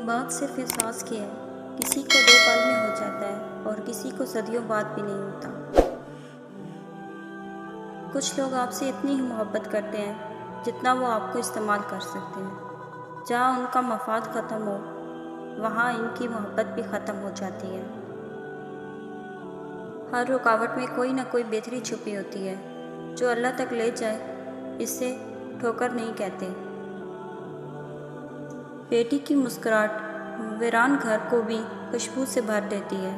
بات صرف احساس کی ہے، کسی کو 2 پل میں ہو جاتا ہے اور کسی کو صدیوں بعد بھی نہیں ہوتا۔ کچھ لوگ آپ سے اتنی ہی محبت کرتے ہیں جتنا وہ آپ کو استعمال کر سکتے ہیں۔ جہاں ان کا مفاد ختم ہو، وہاں ان کی محبت بھی ختم ہو جاتی ہے۔ ہر رکاوٹ میں کوئی نہ کوئی بہتری چھپی ہوتی ہے، جو اللہ تک لے جائے اسے ٹھوکر نہیں کہتے۔ بیٹی کی مسکراہٹ ویران گھر کو بھی خوشبو سے بھر دیتی ہے۔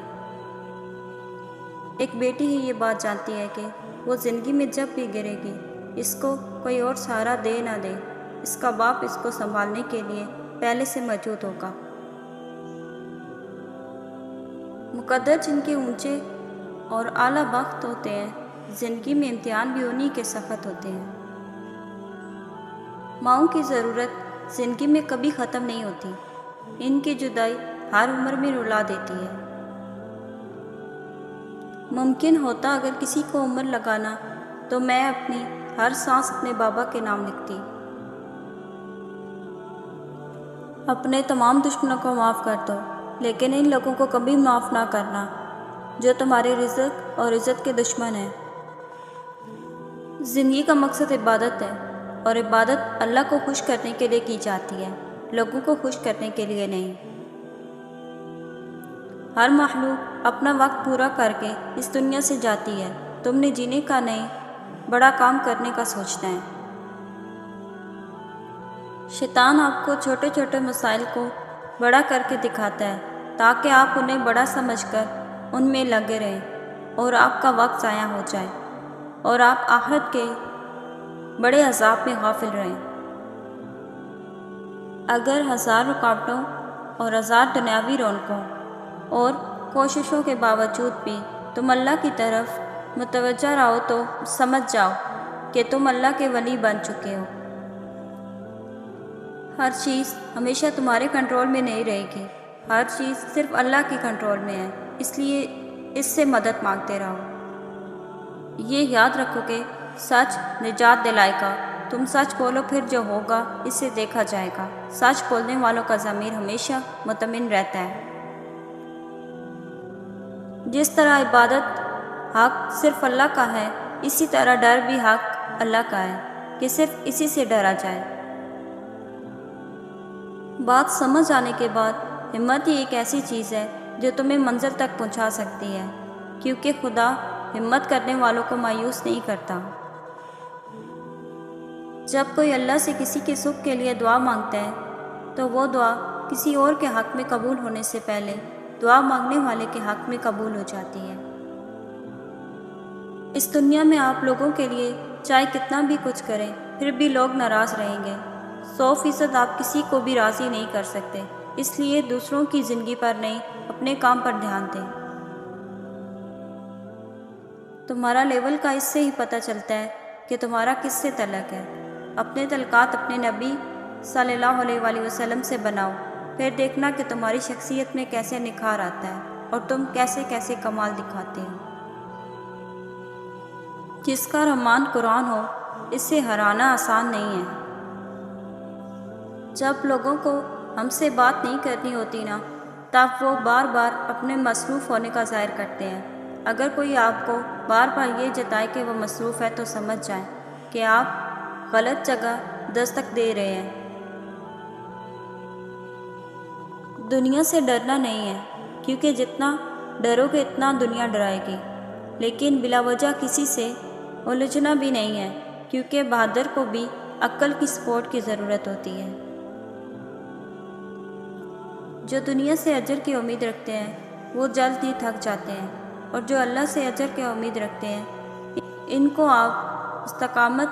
ایک بیٹی ہی یہ بات جانتی ہے کہ وہ زندگی میں جب بھی گرے گی، اس کو کوئی اور سہارا دے نہ دے، اس کا باپ اس کو سنبھالنے کے لیے پہلے سے موجود ہوگا۔ مقدر جن کے اونچے اور اعلیٰ بخت ہوتے ہیں، زندگی میں امتحان بھی انہی کے سخت ہوتے ہیں۔ ماؤں کی ضرورت زندگی میں کبھی ختم نہیں ہوتی، ان کی جدائی ہر عمر میں رلا دیتی ہے۔ ممکن ہوتا اگر کسی کو عمر لگانا تو میں اپنی ہر سانس اپنے بابا کے نام لکھتی۔ اپنے تمام دشمنوں کو معاف کر دو، لیکن ان لوگوں کو کبھی معاف نہ کرنا جو تمہارے رزق اور عزت کے دشمن ہیں۔ زندگی کا مقصد عبادت ہے، اور عبادت اللہ کو خوش کرنے کے لیے کی جاتی ہے، لوگوں کو خوش کرنے کے لیے نہیں۔ ہر مخلوق اپنا وقت پورا کر کے اس دنیا سے جاتی ہے، تم نے جینے کا نہیں، بڑا کام کرنے کا سوچنا ہے۔ شیطان آپ کو چھوٹے چھوٹے مسائل کو بڑا کر کے دکھاتا ہے تاکہ آپ انہیں بڑا سمجھ کر ان میں لگے رہیں اور آپ کا وقت ضائع ہو جائے اور آپ آخرت کے بڑے عذاب میں غافل رہیں۔ اگر 1000 رکاوٹوں اور 1000 دنیاوی رونقوں اور کوششوں کے باوجود بھی تم اللہ کی طرف متوجہ رہو تو سمجھ جاؤ کہ تم اللہ کے ولی بن چکے ہو۔ ہر چیز ہمیشہ تمہارے کنٹرول میں نہیں رہے گی، ہر چیز صرف اللہ کے کنٹرول میں ہے، اس لیے اس سے مدد مانگتے رہو۔ یہ یاد رکھو کہ سچ نجات دلائے گا، تم سچ بولو، پھر جو ہوگا اسے دیکھا جائے گا۔ سچ بولنے والوں کا ضمیر ہمیشہ مطمئن رہتا ہے۔ جس طرح عبادت حق صرف اللہ کا ہے، اسی طرح ڈر بھی حق اللہ کا ہے کہ صرف اسی سے ڈرا جائے۔ بات سمجھ آنے کے بعد ہمت ہی ایک ایسی چیز ہے جو تمہیں منزل تک پہنچا سکتی ہے، کیونکہ خدا ہمت کرنے والوں کو مایوس نہیں کرتا۔ جب کوئی اللہ سے کسی کے سکھ کے لیے دعا مانگتا ہے تو وہ دعا کسی اور کے حق میں قبول ہونے سے پہلے دعا مانگنے والے کے حق میں قبول ہو جاتی ہے۔ اس دنیا میں آپ لوگوں کے لیے چاہے کتنا بھی کچھ کریں، پھر بھی لوگ ناراض رہیں گے۔ 100% آپ کسی کو بھی راضی نہیں کر سکتے، اس لیے دوسروں کی زندگی پر نہیں، اپنے کام پر دھیان دیں۔ تمہارا لیول کا اس سے ہی پتہ چلتا ہے کہ تمہارا کس سے تعلق ہے۔ اپنے تعلقات اپنے نبی صلی اللہ علیہ وآلہ وسلم سے بناؤ، پھر دیکھنا کہ تمہاری شخصیت میں کیسے نکھار آتا ہے اور تم کیسے کیسے کمال دکھاتے ہو۔ جس کا رحمان قرآن ہو، اسے ہرانا آسان نہیں ہے۔ جب لوگوں کو ہم سے بات نہیں کرنی ہوتی نا، تب وہ بار بار اپنے مصروف ہونے کا ظاہر کرتے ہیں۔ اگر کوئی آپ کو بار بار یہ جتائے کہ وہ مصروف ہے تو سمجھ جائیں کہ آپ غلط جگہ دستک دے رہے ہیں۔ دنیا سے ڈرنا نہیں ہے، کیونکہ جتنا ڈرو گے اتنا دنیا ڈرائے گی، لیکن بلا وجہ کسی سے الجھنا بھی نہیں ہے، کیونکہ بہادر کو بھی عقل کی سپورٹ کی ضرورت ہوتی ہے۔ جو دنیا سے اجر کی امید رکھتے ہیں وہ جلد ہی تھک جاتے ہیں، اور جو اللہ سے اجر کی امید رکھتے ہیں ان کو آپ استقامت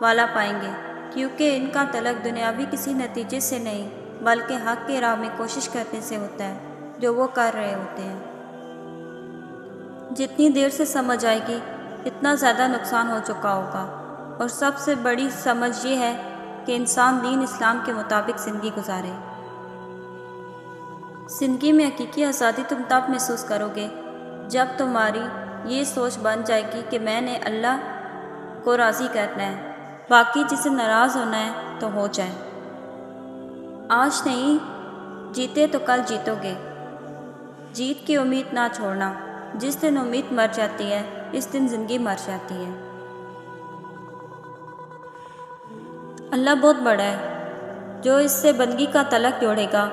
والا پائیں گے، کیونکہ ان کا تعلق دنیاوی کسی نتیجے سے نہیں بلکہ حق کی راہ میں کوشش کرنے سے ہوتا ہے جو وہ کر رہے ہوتے ہیں۔ جتنی دیر سے سمجھ آئے گی اتنا زیادہ نقصان ہو چکا ہوگا، اور سب سے بڑی سمجھ یہ ہے کہ انسان دین اسلام کے مطابق زندگی گزارے۔ زندگی میں حقیقی آزادی تم تب محسوس کرو گے جب تمہاری یہ سوچ بن جائے گی کہ میں نے اللہ کو راضی کرنا ہے، باقی جسے ناراض ہونا ہے تو ہو جائے۔ آج نہیں جیتے تو کل جیتو گے۔ جیت کی امید نہ چھوڑنا۔ جس دن امید مر جاتی ہے اس دن زندگی مر جاتی ہے۔ اللہ بہت بڑا ہے۔ جو اس سے بندگی کا تعلق جوڑے گا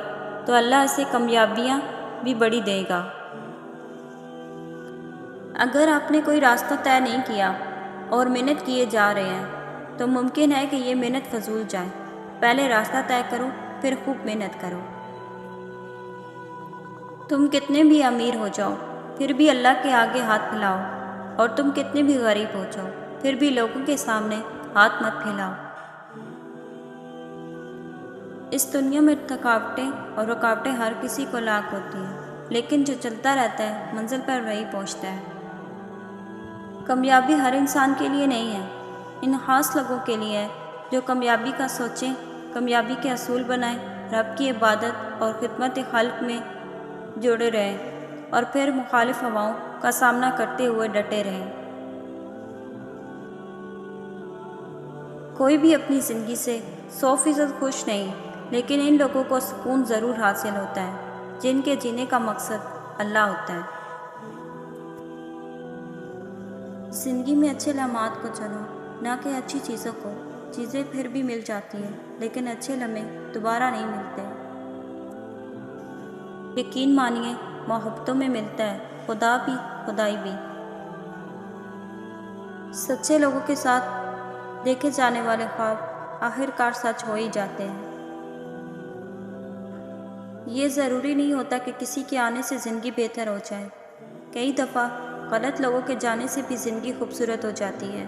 تو اللہ اسے کامیابیاں بھی بڑی دے گا۔ اگر آپ نے کوئی راستہ طے نہیں کیا اور محنت کیے جا رہے ہیں تو ممکن ہے کہ یہ محنت فضول جائے۔ پہلے راستہ طے کرو پھر خوب محنت کرو۔ تم کتنے بھی امیر ہو جاؤ پھر بھی اللہ کے آگے ہاتھ پھیلاؤ، اور تم کتنے بھی غریب ہو جاؤ پھر بھی لوگوں کے سامنے ہاتھ مت پھیلاؤ۔ اس دنیا میں تھکاوٹیں اور رکاوٹیں ہر کسی کو لاحق ہوتی ہیں، لیکن جو چلتا رہتا ہے منزل پر وہی پہنچتا ہے۔ کامیابی ہر انسان کے لیے نہیں ہے، ان خاص لوگوں کے لیے ہے جو کامیابی کا سوچیں، کامیابی کے اصول بنائیں، رب کی عبادت اور خدمت خلق میں جڑے رہیں اور پھر مخالف ہواؤں کا سامنا کرتے ہوئے ڈٹے رہیں۔ کوئی بھی اپنی زندگی سے 100% خوش نہیں، لیکن ان لوگوں کو سکون ضرور حاصل ہوتا ہے جن کے جینے کا مقصد اللہ ہوتا ہے۔ زندگی میں اچھے لمحات کو چنو، نہ کہ اچھی چیزوں کو۔ چیزیں پھر بھی مل جاتی ہیں لیکن اچھے لمحے دوبارہ نہیں ملتے۔ یقین مانیے محبتوں میں ملتا ہے خدا بھی، خدائی بھی۔ سچے لوگوں کے ساتھ دیکھے جانے والے خواب آخر کار سچ ہو ہی جاتے ہیں۔ یہ ضروری نہیں ہوتا کہ کسی کے آنے سے زندگی بہتر ہو جائے۔ کئی دفعہ غلط لوگوں کے جانے سے بھی زندگی خوبصورت ہو جاتی ہے۔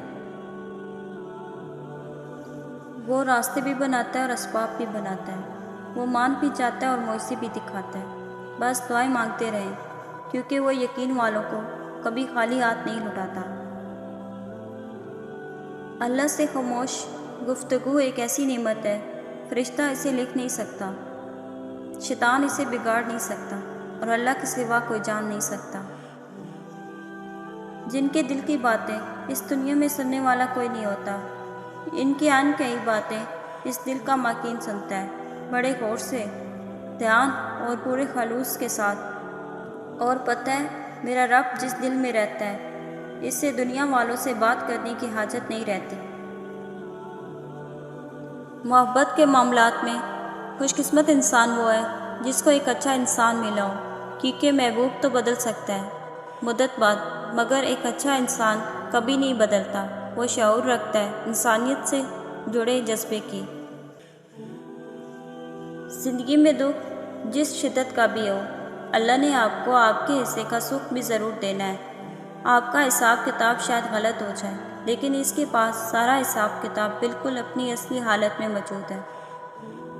وہ راستے بھی بناتا ہے اور اسباب بھی بناتا ہے۔ وہ مان بھی جاتا ہے اور مویزی بھی دکھاتا ہے۔ بس دعائیں مانگتے رہیں، کیونکہ وہ یقین والوں کو کبھی خالی ہاتھ نہیں لوٹاتا۔ اللہ سے خاموش گفتگو ایک ایسی نعمت ہے، فرشتہ اسے لکھ نہیں سکتا، شیطان اسے بگاڑ نہیں سکتا، اور اللہ کے سوا کوئی جان نہیں سکتا۔ جن کے دل کی باتیں اس دنیا میں سننے والا کوئی نہیں ہوتا، ان کی ان کئی باتیں اس دل کا ماکین سنتا ہے، بڑے غور سے، دھیان اور پورے خلوص کے ساتھ۔ اور پتہ ہے میرا رب جس دل میں رہتا ہے اس سے دنیا والوں سے بات کرنے کی حاجت نہیں رہتی۔ محبت کے معاملات میں خوش قسمت انسان وہ ہے جس کو ایک اچھا انسان ملا ہو، کیونکہ محبوب تو بدل سکتا ہے مدت بعد، مگر ایک اچھا انسان کبھی نہیں بدلتا۔ وہ شعور رکھتا ہے انسانیت سے جڑے جذبے کی۔ زندگی میں دکھ جس شدت کا بھی ہو، اللہ نے آپ کو آپ کے حصے کا سکھ بھی ضرور دینا ہے۔ آپ کا حساب کتاب شاید غلط ہو جائے، لیکن اس کے پاس سارا حساب کتاب بالکل اپنی اصلی حالت میں موجود ہے،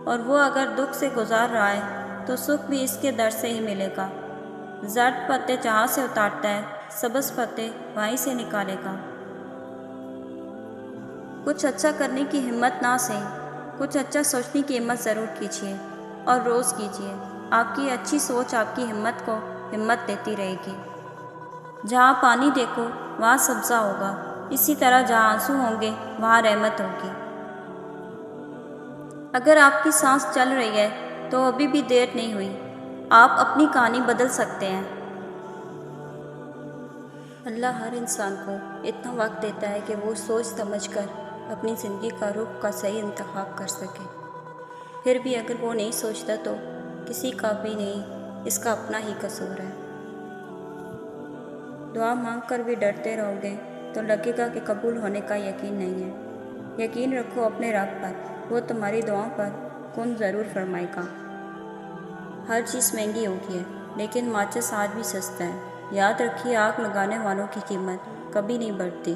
اور وہ اگر دکھ سے گزار رہا ہے تو سکھ بھی اس کے در سے ہی ملے گا۔ زرد پتے جہاں سے اتارتا ہے سبز پتے وہیں سے نکالے گا۔ کچھ اچھا کرنے کی ہمت نہ سہی، کچھ اچھا سوچنے کی ہمت ضرور کیجیے، اور روز کیجیے۔ آپ کی اچھی سوچ آپ کی ہمت کو ہمت دیتی رہے گی۔ جہاں پانی دیکھو وہاں سبزہ ہوگا، اسی طرح جہاں آنسو ہوں گے وہاں رحمت ہوگی۔ اگر آپ کی سانس چل رہی ہے تو ابھی بھی دیر نہیں ہوئی، آپ اپنی کہانی بدل سکتے ہیں۔ اللہ ہر انسان کو اتنا وقت دیتا ہے کہ وہ سوچ سمجھ کر اپنی زندگی کا رخ کا صحیح انتخاب کر سکے۔ پھر بھی اگر وہ نہیں سوچتا تو کسی کا بھی نہیں، اس کا اپنا ہی قصور ہے۔ دعا مانگ کر بھی ڈرتے رہو گے تو لگے گا کہ قبول ہونے کا یقین نہیں ہے۔ یقین رکھو اپنے رب پر، وہ تمہاری دعاؤں پر کن ضرور فرمائے گا۔ ہر چیز مہنگی ہوگی ہے لیکن ماچس آج بھی سستا ہے۔ یاد رکھیے آگ لگانے والوں کی قیمت کبھی نہیں بڑھتی۔